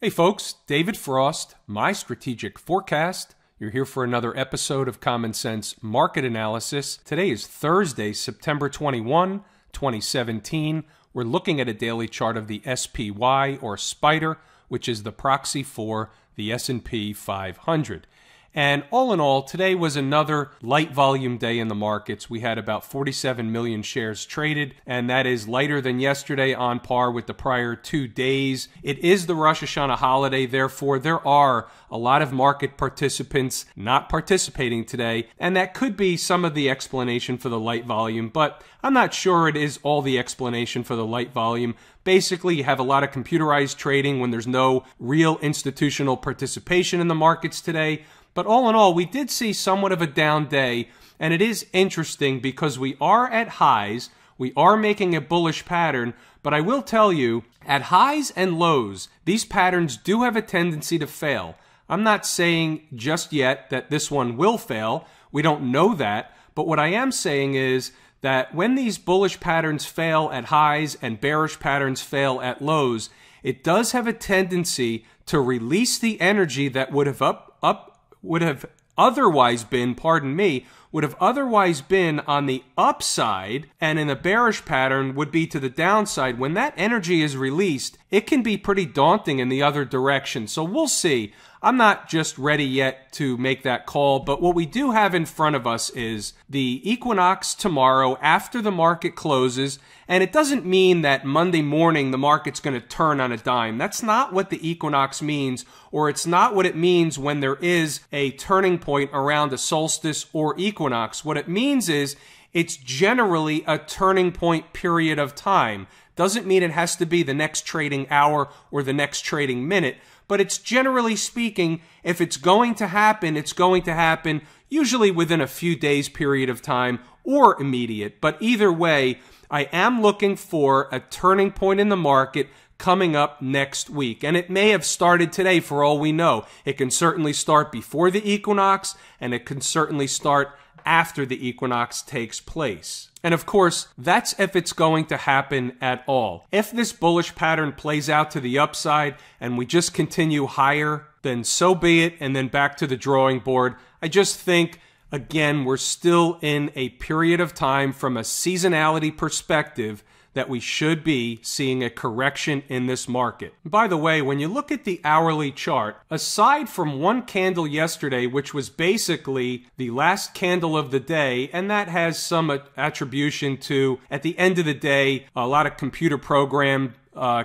Hey folks, David Frost, my strategic forecast. You're here for another episode of Common Sense Market Analysis. Today is Thursday, September 21, 2017. We're looking at a daily chart of the SPY or SPDR, which is the proxy for the S&P 500. And all in all, today was another light volume day in the markets. We had about 47 million shares traded, and that is lighter than yesterday, on par with the prior 2 days. It is the Rosh Hashanah holiday, therefore there are a lot of market participants not participating today, and that could be some of the explanation for the light volume, but I'm not sure it is all the explanation for the light volume. Basically, you have a lot of computerized trading when there's no real institutional participation in the markets today. But all in all, we did see somewhat of a down day, and it is interesting because we are at highs, we are making a bullish pattern, but I will tell you, at highs and lows, these patterns do have a tendency to fail. I'm not saying just yet that this one will fail, we don't know that, but what I am saying is that when these bullish patterns fail at highs and bearish patterns fail at lows, it does have a tendency to release the energy that would have otherwise been on the upside, and in a bearish pattern would be to the downside. When that energy is released, it can be pretty daunting in the other direction. So we'll see. I'm not just ready yet to make that call, but what we do have in front of us is the equinox tomorrow after the market closes, and it doesn't mean that Monday morning the market's going to turn on a dime. That's not what the equinox means, or it's not what it means when there is a turning point around a solstice or equinox. What it means is it's generally a turning point period of time. Doesn't mean it has to be the next trading hour or the next trading minute, but it's generally speaking, if it's going to happen, it's going to happen usually within a few days period of time or immediate. But either way, I am looking for a turning point in the market coming up next week. And it may have started today for all we know. It can certainly start before the equinox, and it can certainly start after the equinox takes place. And of course, that's if it's going to happen at all. If this bullish pattern plays out to the upside and we just continue higher, then so be it, and then back to the drawing board. I just think, again, we're still in a period of time from a seasonality perspective that we should be seeing a correction in this market. By the way, when you look at the hourly chart, aside from one candle yesterday, which was basically the last candle of the day, and that has some attribution to, at the end of the day, a lot of computer program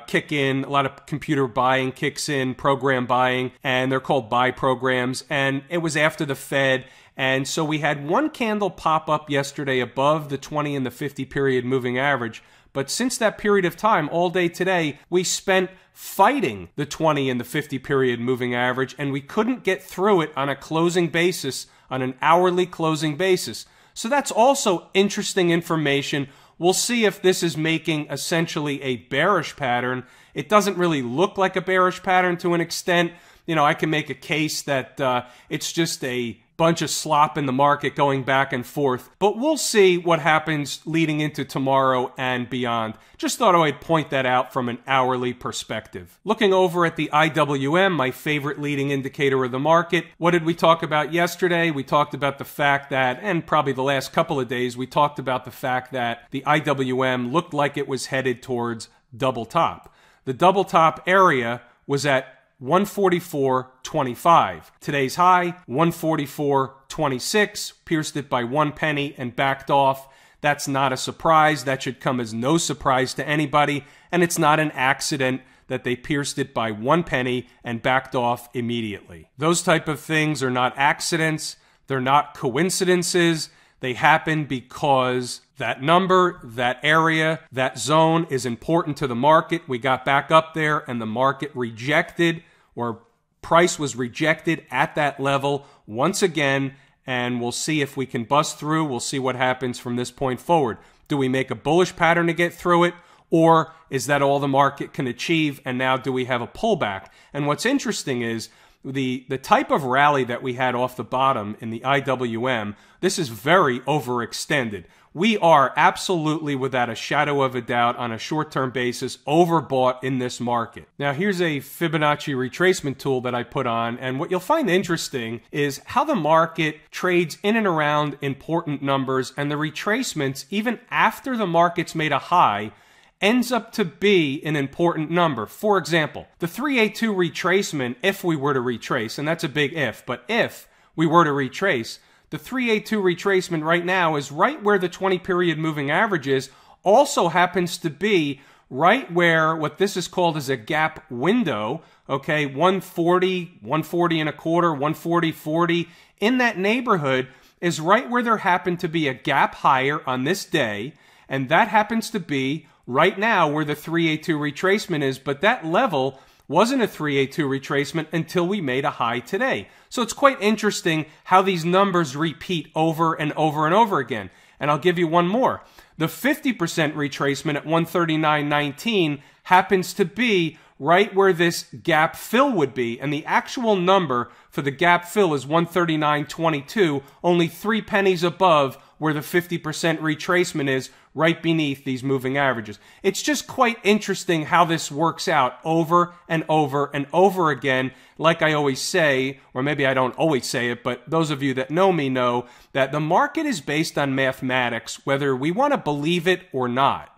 kick in, a lot of computer buying kicks in, program buying, and they're called buy programs, and it was after the Fed. And so we had one candle pop up yesterday above the 20 and the 50 period moving average. But since that period of time, all day today, we spent fighting the 20 and the 50 period moving average, and we couldn't get through it on a closing basis, on an hourly closing basis. So that's also interesting information. We'll see if this is making essentially a bearish pattern. It doesn't really look like a bearish pattern to an extent. You know, I can make a case that it's just a bunch of slop in the market going back and forth. But we'll see what happens leading into tomorrow and beyond. Just thought I'd point that out from an hourly perspective. Looking over at the IWM, my favorite leading indicator of the market, what did we talk about yesterday? We talked about the fact that, and probably the last couple of days, we talked about the fact that the IWM looked like it was headed towards double top. The double top area was at 144.25. Today's high, 144.26, pierced it by 1 penny and backed off. That's not a surprise. That should come as no surprise to anybody, and it's not an accident that they pierced it by 1 penny and backed off immediately. Those type of things are not accidents. They're not coincidences. They happen because that number, that area, that zone is important to the market. We got back up there and the market rejected, or price was rejected at that level once again, and we'll see if we can bust through. We'll see what happens from this point forward. Do we make a bullish pattern to get through it, or is that all the market can achieve, and now do we have a pullback? And what's interesting is the type of rally that we had off the bottom in the IWM, this is very overextended. we are absolutely, without a shadow of a doubt, on a short-term basis, overbought in this market. Now, here's a Fibonacci retracement tool that I put on, and what you'll find interesting is how the market trades in and around important numbers, and the retracements, even after the market's made a high, ends up to be an important number. For example, the 382 retracement, if we were to retrace, and that's a big if, but if we were to retrace, the 382 retracement right now is right where the 20-period moving average is, also happens to be right where what this is called is a gap window, okay, 140, 140 and a quarter, 140, 40, in that neighborhood is right where there happened to be a gap higher on this day, and that happens to be right now where the 382 retracement is, but that level wasn't a 382 retracement until we made a high today. So it's quite interesting how these numbers repeat over and over and over again. And I'll give you one more. The 50% retracement at 139.19 happens to be right where this gap fill would be, and the actual number for the gap fill is 139.22, only 3 pennies above where the 50% retracement is, right beneath these moving averages. It's just quite interesting how this works out over and over and over again. Like I always say, or maybe I don't always say it, but those of you that know me know that the market is based on mathematics, whether we want to believe it or not.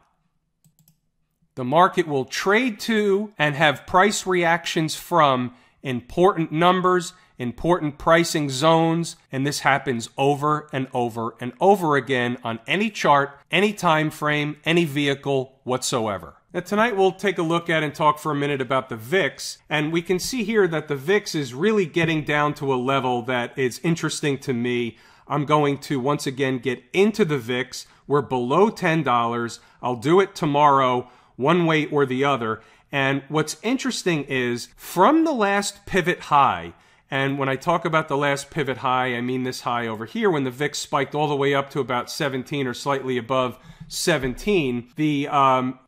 The market will trade to and have price reactions from important numbers, important pricing zones, and this happens over and over and over again on any chart, any time frame, any vehicle whatsoever. Now tonight we'll take a look at and talk for a minute about the VIX, and we can see here that the VIX is really getting down to a level that is interesting to me. I'm going to once again get into the VIX. We're below $10. I'll do it tomorrow, one way or the other. And what's interesting is from the last pivot high, and when I talk about the last pivot high, I mean this high over here when the VIX spiked all the way up to about 17 or slightly above 17. The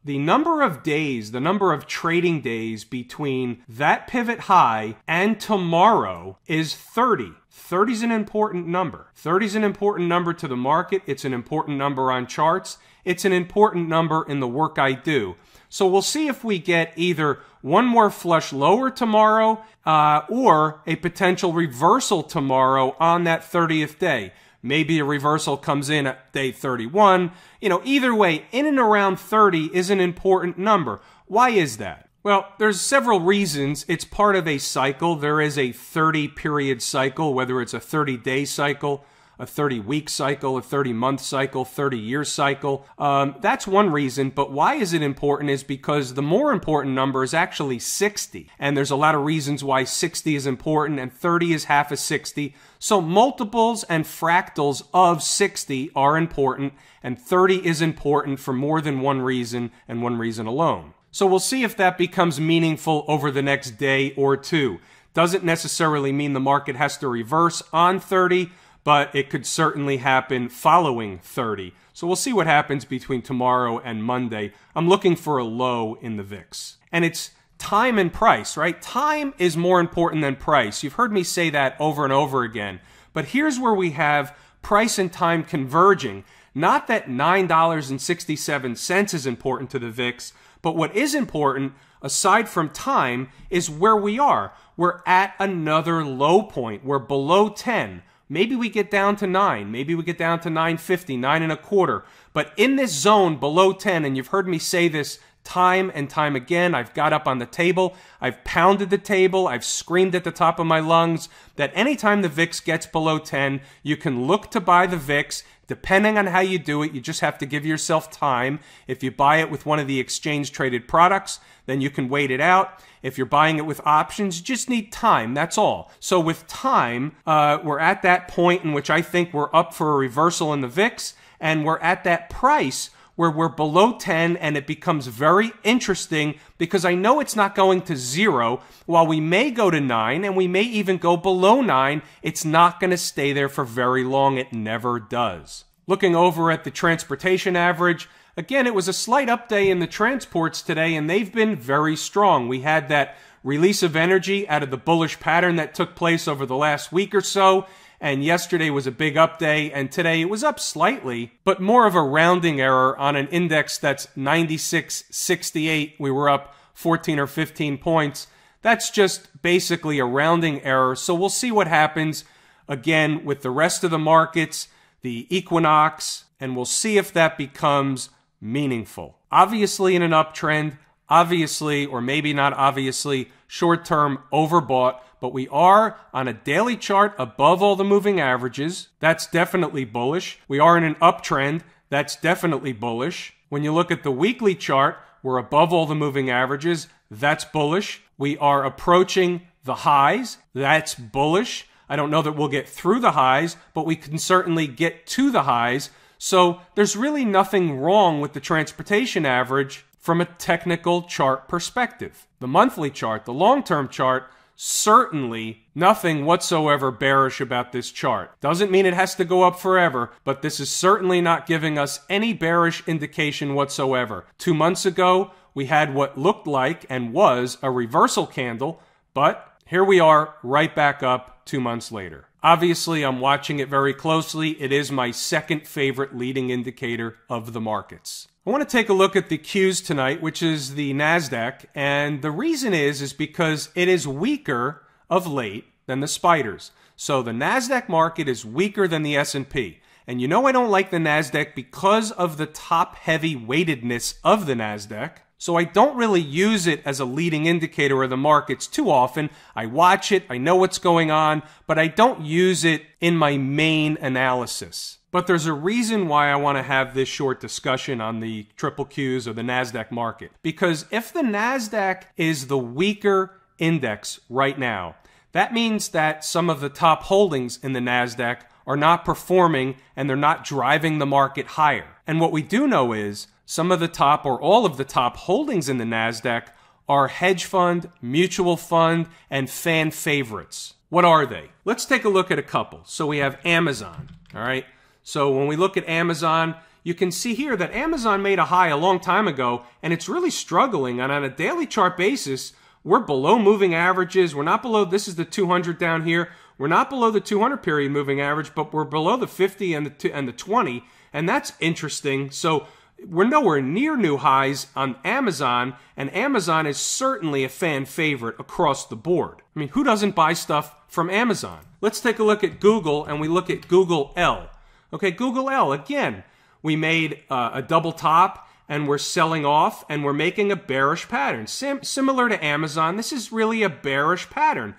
number of days, the number of trading days between that pivot high and tomorrow is 30. 30 is an important number. 30 is an important number to the market. It's an important number on charts. It's an important number in the work I do. So we'll see if we get either one more flush lower tomorrow or a potential reversal tomorrow on that 30th day. Maybe a reversal comes in at day 31. You know, either way, in and around 30 is an important number. Why is that? Well, there's several reasons. It's part of a cycle. There is a 30-period cycle, whether it's a 30-day cycle, a 30-week cycle, a 30-month cycle, 30-year cycle. That's one reason, but why is it important is because the more important number is actually 60. And there's a lot of reasons why 60 is important and 30 is half of 60. So multiples and fractals of 60 are important, and 30 is important for more than one reason and one reason alone. So we'll see if that becomes meaningful over the next day or two. Doesn't necessarily mean the market has to reverse on 30, but it could certainly happen following 30. So we'll see what happens between tomorrow and Monday. I'm looking for a low in the VIX. And it's time and price, right? Time is more important than price. You've heard me say that over and over again. But here's where we have price and time converging. Not that $9.67 is important to the VIX, but what is important, aside from time, is where we are. We're at another low point. We're below 10. Maybe we get down to 9. Maybe we get down to 9.50, 9.25. But in this zone below 10, and you've heard me say this time and time again, I've got up on the table, I've pounded the table, I've screamed at the top of my lungs that anytime the VIX gets below 10, you can look to buy the VIX. Depending on how you do it, you just have to give yourself time. If you buy it with one of the exchange-traded products, then you can wait it out. If you're buying it with options, you just need time, that's all. So with time, we're at that point in which I think we're up for a reversal in the VIX, and we're at that price where we're below 10, and it becomes very interesting because I know it's not going to 0. While we may go to 9 and we may even go below 9, it's not going to stay there for very long. It never does. Looking over at the transportation average, again, it was a slight up day in the transports today, and they've been very strong. We had that release of energy out of the bullish pattern that took place over the last week or so, and yesterday was a big up day, and today it was up slightly, but more of a rounding error on an index that's 96.68. We were up 14 or 15 points. That's just basically a rounding error. So we'll see what happens again with the rest of the markets, the equinox, and we'll see if that becomes meaningful. Obviously in an uptrend, obviously, or maybe not obviously, short-term overbought, but we are on a daily chart above all the moving averages. That's definitely bullish. We are in an uptrend. That's definitely bullish. When you look at the weekly chart, we're above all the moving averages. That's bullish. We are approaching the highs. That's bullish. I don't know that we'll get through the highs, but we can certainly get to the highs. So there's really nothing wrong with the transportation average from a technical chart perspective. The monthly chart, the long-term chart, certainly nothing whatsoever bearish about this chart. Doesn't mean it has to go up forever, but this is certainly not giving us any bearish indication whatsoever. 2 months ago, we had what looked like and was a reversal candle, but here we are right back up 2 months later. Obviously, I'm watching it very closely. It is my second favorite leading indicator of the markets. I want to take a look at the Qs tonight, which is the NASDAQ, and the reason is because it is weaker of late than the spiders. So the NASDAQ market is weaker than the S&P. And you know I don't like the NASDAQ because of the top-heavy weightedness of the NASDAQ. So I don't really use it as a leading indicator of the markets too often. I watch it, I know what's going on, but I don't use it in my main analysis. But there's a reason why I want to have this short discussion on the triple Qs or the NASDAQ market. Because if the NASDAQ is the weaker index right now, that means that some of the top holdings in the NASDAQ are not performing and they're not driving the market higher. And what we do know is some of the top or all of the top holdings in the NASDAQ are hedge fund, mutual fund, and fan favorites. What are they? Let's take a look at a couple. So we have Amazon, all right? So when we look at Amazon, you can see here that Amazon made a high a long time ago, and it's really struggling. And on a daily chart basis, we're below moving averages. We're not below, this is the 200 down here. We're not below the 200 period moving average, but we're below the 50 and the 20, and that's interesting. So we're nowhere near new highs on Amazon, and Amazon is certainly a fan favorite across the board. I mean, who doesn't buy stuff from Amazon? Let's take a look at Google, and we look at Google L. Okay, Google L, again, we made a double top, and we're selling off, and we're making a bearish pattern. Similar to Amazon, this is really a bearish pattern.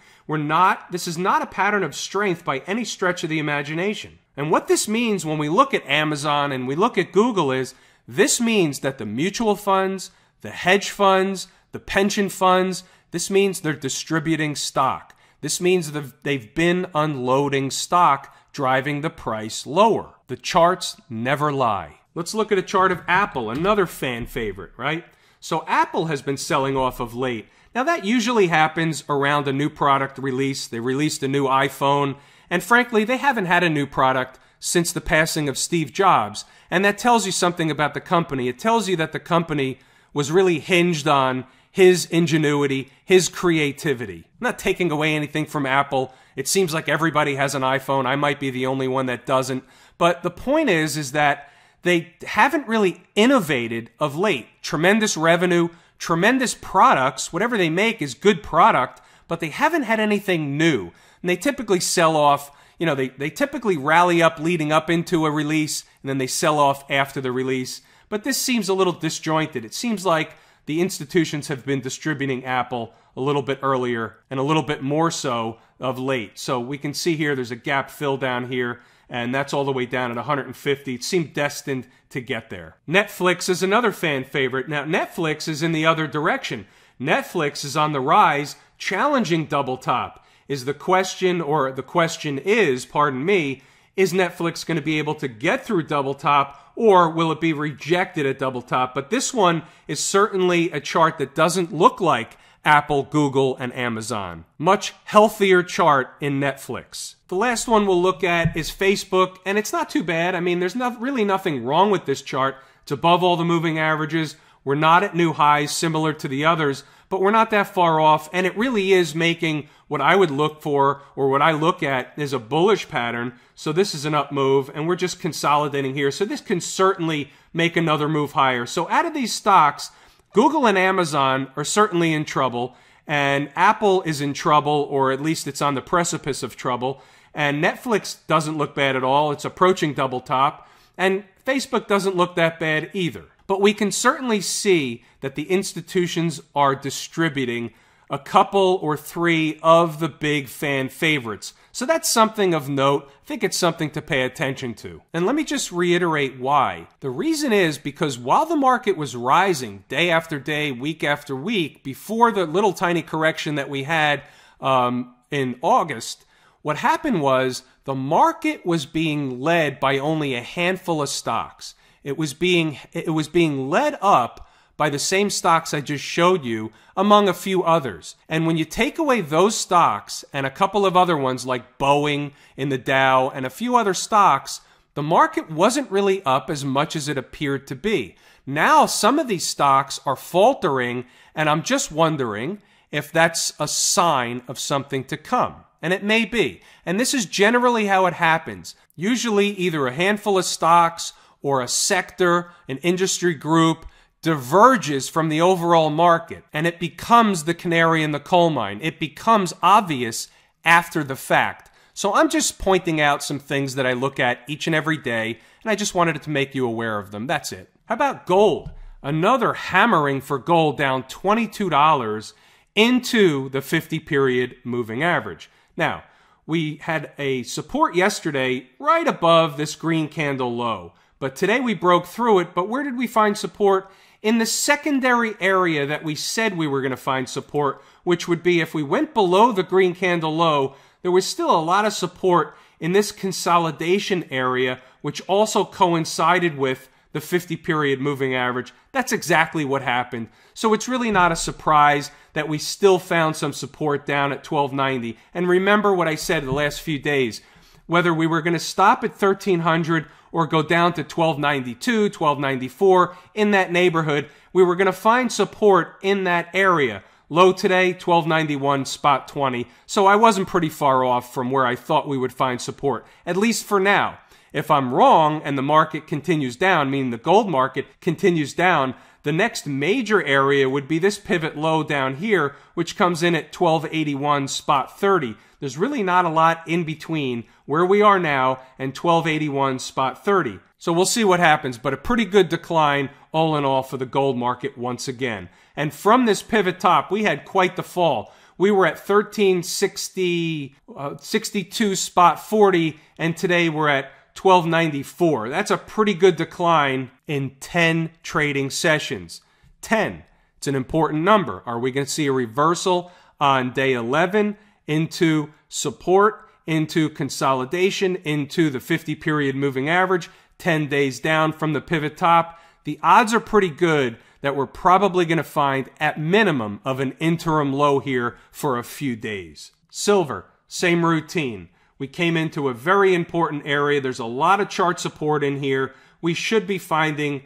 This is not a pattern of strength by any stretch of the imagination. And what this means when we look at Amazon and we look at Google is, this means that the mutual funds, the hedge funds, the pension funds, this means they're distributing stock. This means that they've been unloading stock, driving the price lower. The charts never lie. Let's look at a chart of Apple, another fan favorite, right? So Apple has been selling off of late. Now that usually happens around a new product release. They released a new iPhone, and frankly, they haven't had a new product since the passing of Steve Jobs. And that tells you something about the company. It tells you that the company was really hinged on his ingenuity, his creativity. I'm not taking away anything from Apple. It seems like everybody has an iPhone. I might be the only one that doesn't. But the point is that they haven't really innovated of late. Tremendous revenue, tremendous products. Whatever they make is good product, but they haven't had anything new. And they typically sell off, you know, they typically rally up leading up into a release, and then they sell off after the release. But this seems a little disjointed. It seems like the institutions have been distributing Apple a little bit earlier and a little bit more so of late. So we can see here there's a gap fill down here, and that's all the way down at 150. It seemed destined to get there. Netflix is another fan favorite. Now, Netflix is in the other direction. Netflix is on the rise, challenging double top. Is the question, or the question is, pardon me, is Netflix going to be able to get through double top, or will it be rejected at double top? But this one is certainly a chart that doesn't look like Apple, Google, and Amazon. Much healthier chart in Netflix. The last one we'll look at is Facebook, and it's not too bad. I mean, there's really nothing wrong with this chart. It's above all the moving averages. We're not at new highs similar to the others, but we're not that far off, and it really is making what I would look for, or what I look at, is a bullish pattern. So this is an up move, and we're just consolidating here. So this can certainly make another move higher. So out of these stocks, Google and Amazon are certainly in trouble, and Apple is in trouble, or at least it's on the precipice of trouble, and Netflix doesn't look bad at all. It's approaching double top, and Facebook doesn't look that bad either. But we can certainly see that the institutions are distributing a couple or three of the big fan favorites. So that's something of note. I think it's something to pay attention to. And let me just reiterate why. The reason is because while the market was rising day after day, week after week, before the little tiny correction that we had in August, what happened was the market was being led by only a handful of stocks. It was being led up by the same stocks I just showed you, among a few others. And when you take away those stocks and a couple of other ones like Boeing in the Dow and a few other stocks, the market wasn't really up as much as it appeared to be. Now some of these stocks are faltering, and I'm just wondering if that's a sign of something to come. And it may be. And this is generally how it happens. Usually either a handful of stocks or a sector, an industry group, diverges from the overall market, and it becomes the canary in the coal mine. It becomes obvious after the fact. So I'm just pointing out some things that I look at each and every day, and I just wanted to make you aware of them. That's it. How about gold? Another hammering for gold, down $22 into the 50-period moving average. Now, we had a support yesterday right above this green candle low, but today we broke through it. But where did we find support? In the secondary area that we said we were going to find support, which would be if we went below the green candle low, there was still a lot of support in this consolidation area, which also coincided with the 50-period moving average. That's exactly what happened. So it's really not a surprise that we still found some support down at 1290. And remember what I said the last few days, whether we were going to stop at 1300 or go down to 1292, 1294, in that neighborhood, we were going to find support in that area. Low today, 1291, spot 20. So I wasn't pretty far off from where I thought we would find support, at least for now. If I'm wrong and the market continues down, meaning the gold market continues down, the next major area would be this pivot low down here, which comes in at 1281, spot 30. There's really not a lot in between where we are now and 1281, spot 30. So we'll see what happens, but a pretty good decline all in all for the gold market once again. And from this pivot top, we had quite the fall. We were at 1362, spot 40, and today we're at 1294. That's a pretty good decline in 10 trading sessions. 10. It's an important number. Are we going to see a reversal on day 11 into support, into consolidation, into the 50-period moving average, 10 days down from the pivot top? The odds are pretty good that we're probably going to find at minimum of an interim low here for a few days. Silver, same routine. We came into a very important area. There's a lot of chart support in here. We should be finding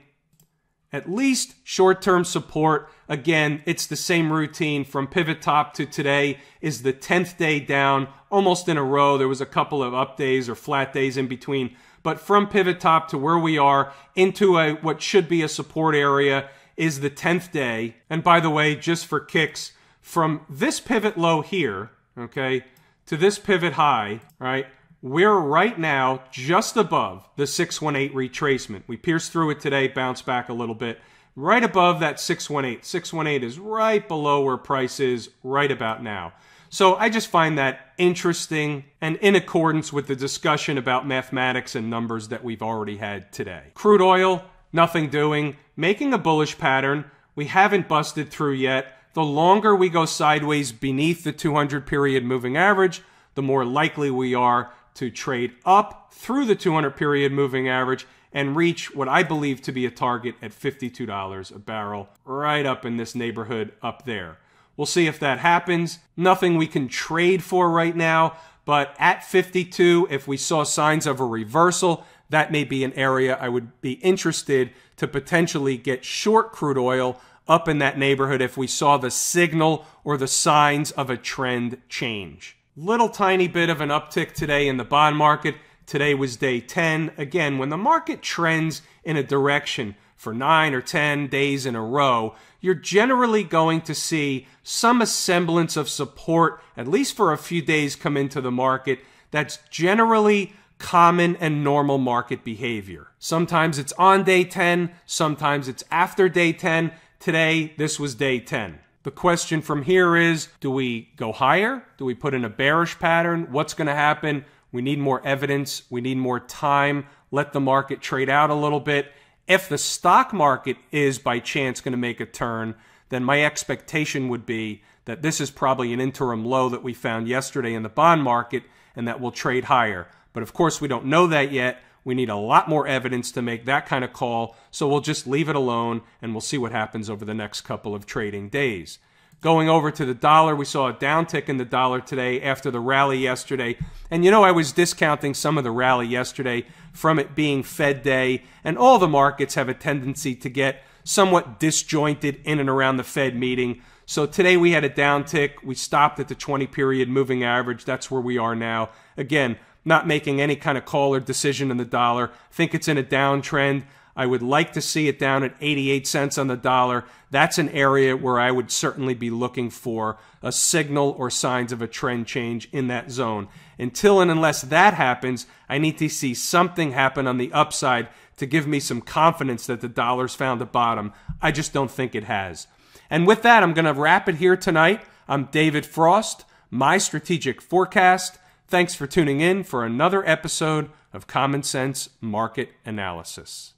at least short-term support. Again, it's the same routine from pivot top to today is the 10th day down, almost in a row. There was a couple of up days or flat days in between. But from pivot top to where we are into what should be a support area is the 10th day. And by the way, just for kicks, from this pivot low here, okay, to this pivot high, right, we're right now just above the 618 retracement. We pierced through it today, bounced back a little bit. Right above that 618. 618 is right below where price is right about now. So I just find that interesting and in accordance with the discussion about mathematics and numbers that we've already had today. Crude oil, nothing doing, making a bullish pattern. We haven't busted through yet. The longer we go sideways beneath the 200-period moving average, the more likely we are to trade up through the 200-period moving average and reach what I believe to be a target at $52 a barrel, right up in this neighborhood up there. We'll see if that happens. Nothing we can trade for right now, but at 52, if we saw signs of a reversal, that may be an area I would be interested to potentially get short crude oil up in that neighborhood if we saw the signal or the signs of a trend change. Little tiny bit of an uptick today in the bond market. Today was day 10. Again, when the market trends in a direction for 9 or 10 days in a row, you're generally going to see some semblance of support, at least for a few days, come into the market. That's generally common and normal market behavior. Sometimes it's on day 10, sometimes it's after day 10. Today, this was day 10. The question from here is, do we go higher? Do we put in a bearish pattern? What's going to happen? We need more evidence. We need more time. Let the market trade out a little bit. If the stock market is by chance going to make a turn, then my expectation would be that this is probably an interim low that we found yesterday in the bond market and that will trade higher. But of course, we don't know that yet. We need a lot more evidence to make that kind of call, so we'll just leave it alone and we'll see what happens over the next couple of trading days. Going over to the dollar, we saw a downtick in the dollar today after the rally yesterday. And you know, I was discounting some of the rally yesterday from it being Fed day, and all the markets have a tendency to get somewhat disjointed in and around the Fed meeting. So today we had a downtick. We stopped at the 20-period moving average. That's where we are now. Again, not making any kind of call or decision in the dollar. I think it's in a downtrend. I would like to see it down at 88 cents on the dollar. That's an area where I would certainly be looking for a signal or signs of a trend change in that zone. Until and unless that happens, I need to see something happen on the upside to give me some confidence that the dollar's found a bottom. I just don't think it has. And with that, I'm going to wrap it here tonight. I'm David Frost, My Strategic Forecast. Thanks for tuning in for another episode of Common Sense Market Analysis.